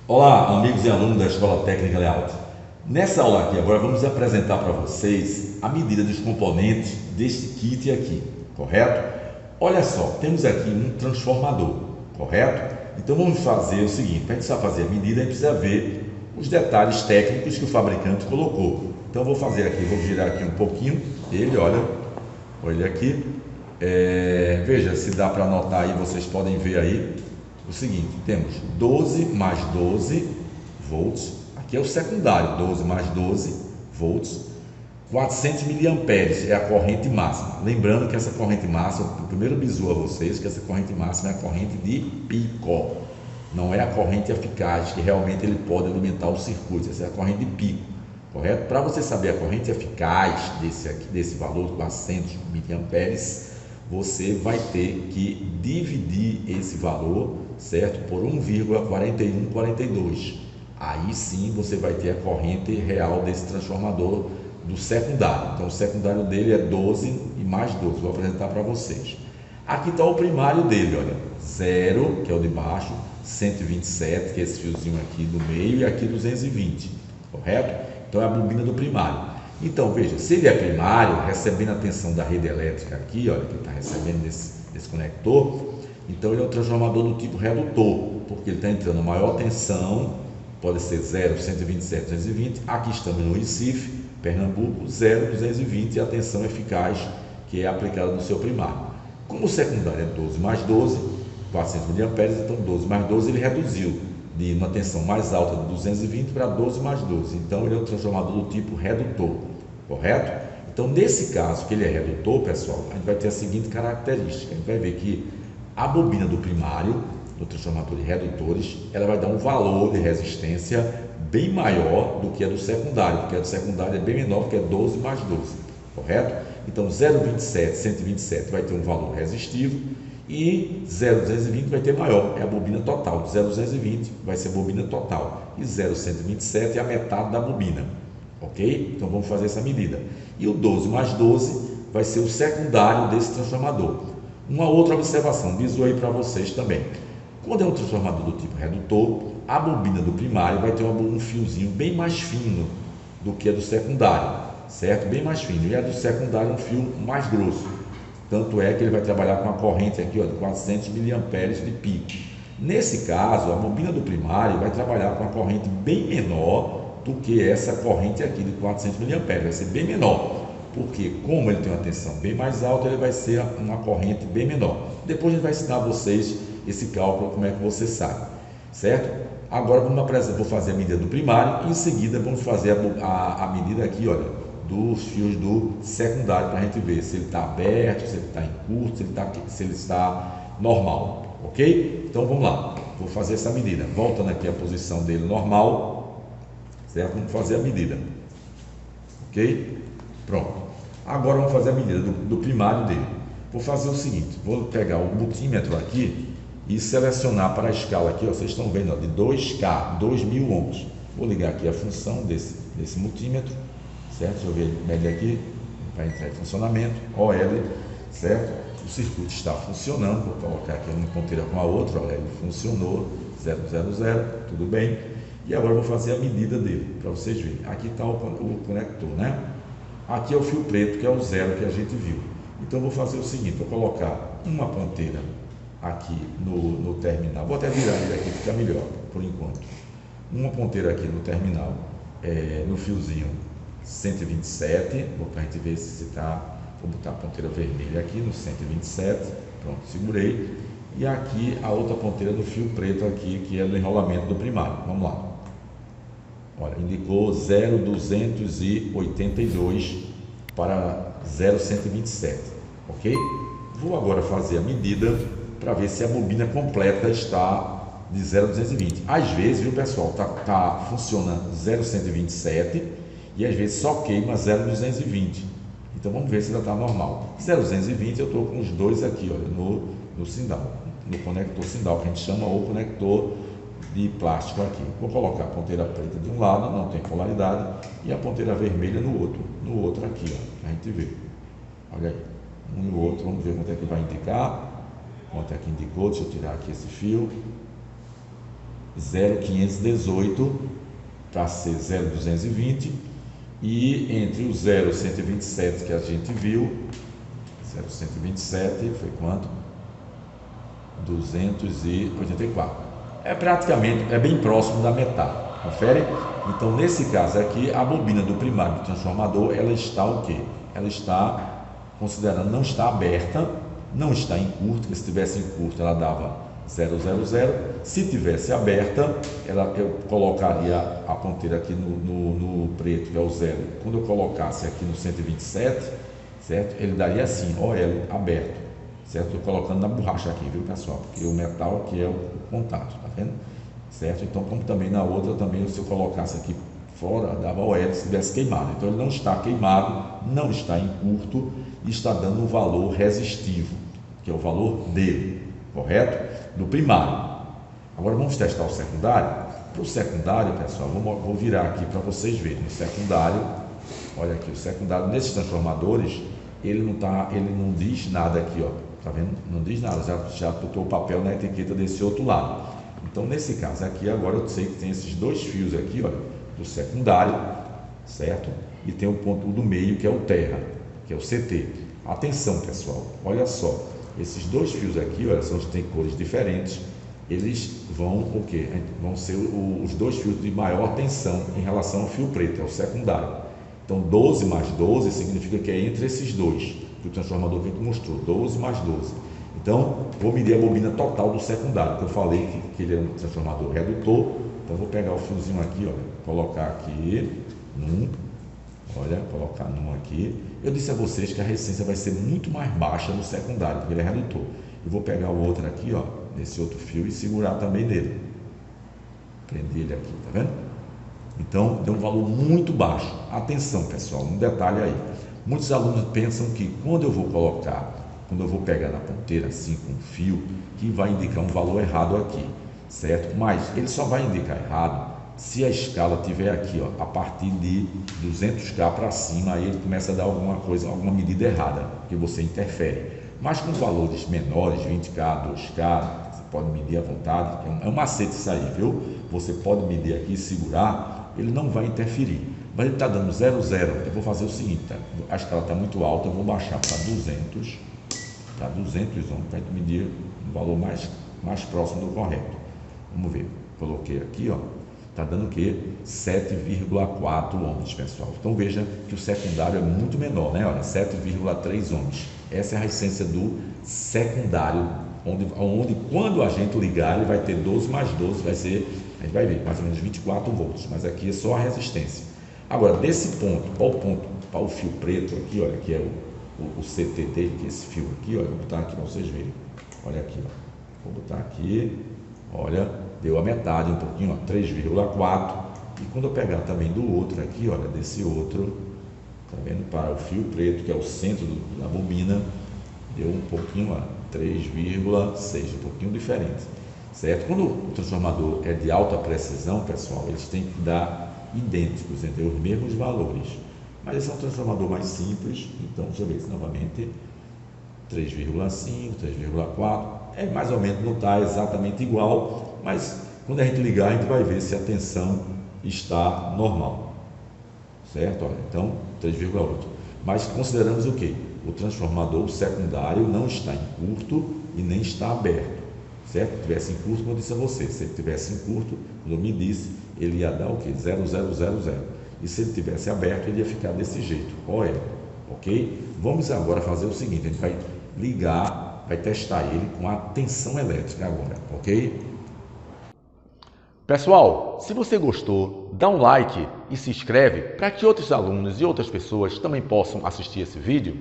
Olá, amigos e alunos da Escola Técnica Layout. Nessa aula aqui agora vamos apresentar para vocês a medida dos componentes deste kit aqui, correto? Olha só, temos aqui um transformador, correto? Então vamos fazer o seguinte, para a gente fazer a medida, a gente precisa ver os detalhes técnicos que o fabricante colocou. Então vou fazer aqui, vou girar aqui um pouquinho, olha aqui, veja se dá para anotar aí, vocês podem ver aí o seguinte, temos 12 mais 12 volts, aqui é o secundário, 12 mais 12 volts, 400 miliamperes é a corrente máxima. Lembrando que essa corrente máxima, o primeiro bizu a vocês, que essa corrente máxima é a corrente de pico, não é a corrente eficaz, que realmente ele pode alimentar o circuito, essa é a corrente de pico, correto? Para você saber a corrente eficaz desse valor, 400 miliamperes, você vai ter que dividir esse valor, certo, por 1,4142. Aí sim você vai ter a corrente real desse transformador do secundário. Então o secundário dele é 12 e mais 12. Vou apresentar para vocês. Aqui está o primário dele, olha, 0, que é o de baixo, 127, que é esse fiozinho aqui do meio, e aqui 220, correto? Então é a bobina do primário. Então, veja, se ele é primário, recebendo a tensão da rede elétrica aqui, olha, que está recebendo desse conector, então ele é um transformador do tipo redutor, porque ele está entrando maior tensão, pode ser 0, 127, 220, aqui estamos no Recife, Pernambuco, 0, 220, e a tensão eficaz que é aplicada no seu primário. Como o secundário é 12 mais 12, 400 mA, então 12 mais 12 ele reduziu de uma tensão mais alta de 220 para 12 mais 12. Então, ele é um transformador do tipo redutor, correto? Então, nesse caso que ele é redutor, pessoal, a gente vai ter a seguinte característica. A gente vai ver que a bobina do primário, do transformador de redutores, ela vai dar um valor de resistência bem maior do que a do secundário, porque a do secundário é bem menor, porque é 12 mais 12, correto? Então, 0,27, 127 vai ter um valor resistivo, e 0,220 vai ter maior, é a bobina total. 0,220 vai ser a bobina total e 0,127 é a metade da bobina, ok? Então vamos fazer essa medida. E o 12 mais 12 vai ser o secundário desse transformador. Uma outra observação, bizu aí para vocês também. Quando é um transformador do tipo redutor, a bobina do primário vai ter um fiozinho bem mais fino do que a do secundário, certo? Bem mais fino. E a do secundário um fio mais grosso. Tanto é que ele vai trabalhar com a corrente aqui, ó, de 400 miliamperes de pico. Nesse caso, a bobina do primário vai trabalhar com a corrente bem menor do que essa corrente aqui de 400 miliamperes. Vai ser bem menor, porque como ele tem uma tensão bem mais alta, ele vai ser uma corrente bem menor. Depois a gente vai ensinar a vocês esse cálculo, como é que você sabe, certo? Agora vou fazer a medida do primário e em seguida vamos fazer a medida aqui, olha, dos fios do secundário, para a gente ver se ele está aberto, se ele está em curto, se ele está normal, ok? Então vamos lá, vou fazer essa medida, voltando aqui à posição dele normal, certo? Vamos fazer a medida, ok? Pronto, agora vamos fazer a medida do primário dele. Vou fazer o seguinte, vou pegar o multímetro aqui e selecionar para a escala aqui, ó, vocês estão vendo, ó, de 2K, 2000 ohms. Vou ligar aqui a função desse multímetro, certo? Deixa eu ver, média aqui, para entrar em funcionamento, OL, certo? O circuito está funcionando, vou colocar aqui uma ponteira com a outra, olha, ele funcionou, 000, tudo bem. E agora eu vou fazer a medida dele, para vocês verem. Aqui está o conector, né? Aqui é o fio preto, que é o 0 que a gente viu. Então eu vou fazer o seguinte, vou colocar uma ponteira aqui no terminal, vou até virar ele aqui, fica melhor, por enquanto. Uma ponteira aqui no terminal, no fiozinho 127, para a gente ver se está, vou botar a ponteira vermelha aqui no 127, pronto, segurei, e aqui a outra ponteira do fio preto aqui, que é do enrolamento do primário, vamos lá, olha, indicou 0,282 para 0,127, ok? Vou agora fazer a medida para ver se a bobina completa está de 0,220, às vezes, viu pessoal, funciona 0,127, e às vezes só queima 0,220. Então vamos ver se ainda está normal. 0,220 eu estou com os dois aqui, olha, no sindal, no conector sindal, que a gente chama, ou conector de plástico aqui. Vou colocar a ponteira preta de um lado, não tem polaridade, e a ponteira vermelha no outro aqui, ó, a gente vê. Olha aí, um e o outro, vamos ver quanto é que vai indicar. Quanto é que indicou, deixa eu tirar aqui esse fio. 0,518 para ser 0,220 e entre o 0,127 que a gente viu, 0,127 foi quanto? 284. É praticamente, é bem próximo da metade, confere? Então, nesse caso aqui, a bobina do primário do transformador, ela está o quê? Ela está, considerando, não está aberta, não está em curto, porque se tivesse em curto ela dava 000, se tivesse aberta, eu colocaria a ponteira aqui no preto, que é o 0, quando eu colocasse aqui no 127, certo? Ele daria assim, OL aberto, certo? Estou colocando na borracha aqui, viu, pessoal? Porque o metal aqui é o contato, tá vendo? Certo? Então, como também na outra, também se eu colocasse aqui fora, dava OL se tivesse queimado. Então, ele não está queimado, não está em curto e está dando um valor resistivo, que é o valor dele, correto? Do primário. Agora, vamos testar o secundário. Para o secundário, pessoal, vou virar aqui para vocês verem. O secundário, olha aqui, o secundário, nesses transformadores, ele não diz nada aqui, ó. Tá vendo? Não diz nada, já botou o papel na etiqueta desse outro lado. Então, nesse caso aqui, agora eu sei que tem esses dois fios aqui, olha, do secundário, certo? E tem o ponto do meio, que é o terra, que é o CT. Atenção, pessoal, olha só, esses dois fios aqui, olha, têm cores diferentes, eles vão o quê? Vão ser os dois fios de maior tensão em relação ao fio preto, é o secundário. Então, 12 mais 12 significa que é entre esses dois, que o transformador que a gente mostrou, 12 mais 12. Então, vou medir a bobina total do secundário, que eu falei que ele é um transformador redutor. Então, vou pegar o fiozinho aqui, olha, colocar aqui colocar num aqui. Eu disse a vocês que a resistência vai ser muito mais baixa no secundário, porque ele é redutor. Eu vou pegar o outro aqui, ó, nesse outro fio e segurar também nele. Prender ele aqui, tá vendo? Então, deu um valor muito baixo. Atenção, pessoal, um detalhe aí. Muitos alunos pensam que quando eu vou pegar na ponteira assim com um fio, que vai indicar um valor errado aqui, certo? Mas ele só vai indicar errado se a escala tiver aqui, ó, a partir de 200K para cima, aí ele começa a dar alguma medida errada, que você interfere. Mas com valores menores, 20K, 2K, você pode medir à vontade, é um macete isso aí, viu? Você pode medir aqui e segurar, ele não vai interferir. Mas ele está dando 0,0, eu vou fazer o seguinte, tá? A escala está muito alta, eu vou baixar para 200, para 200 ohms, para medir um valor mais próximo do correto. Vamos ver, coloquei aqui, ó, está dando o quê? 7,4 ohms, pessoal. Então veja que o secundário é muito menor, né? Olha, 7,3 ohms. Essa é a resistência do secundário, onde quando a gente ligar, ele vai ter 12 mais 12, a gente vai ver mais ou menos 24 volts, mas aqui é só a resistência. Agora, desse ponto, para o fio preto aqui, olha, que é o CT dele, que é esse fio aqui, olha, vou botar aqui para vocês verem. Olha aqui, ó. Vou botar aqui, olha, deu a metade, um pouquinho, ó, 3,4. E quando eu pegar também do outro aqui, olha, desse outro, tá vendo? Para o fio preto, que é o centro da bobina, deu um pouquinho, ó, 3,6, um pouquinho diferente, certo? Quando o transformador é de alta precisão, pessoal, eles têm que dar idênticos, entre os mesmos valores. Mas esse é um transformador mais simples, então, deixa eu ver se novamente, 3,5, 3,4, é mais ou menos, não está exatamente igual, mas quando a gente ligar, a gente vai ver se a tensão está normal, certo? Olha, então, 3,8. Mas consideramos o quê? O transformador secundário não está em curto e nem está aberto, certo? Se tivesse em curto, como eu disse a você, se ele tivesse em curto, quando eu me disse, ele ia dar o quê? 0,000. E se ele tivesse aberto, ele ia ficar desse jeito, olha, ok? Vamos agora fazer o seguinte, a gente vai ligar, vai testar ele com a tensão elétrica agora, ok? Pessoal, se você gostou, dá um like e se inscreve para que outros alunos e outras pessoas também possam assistir esse vídeo.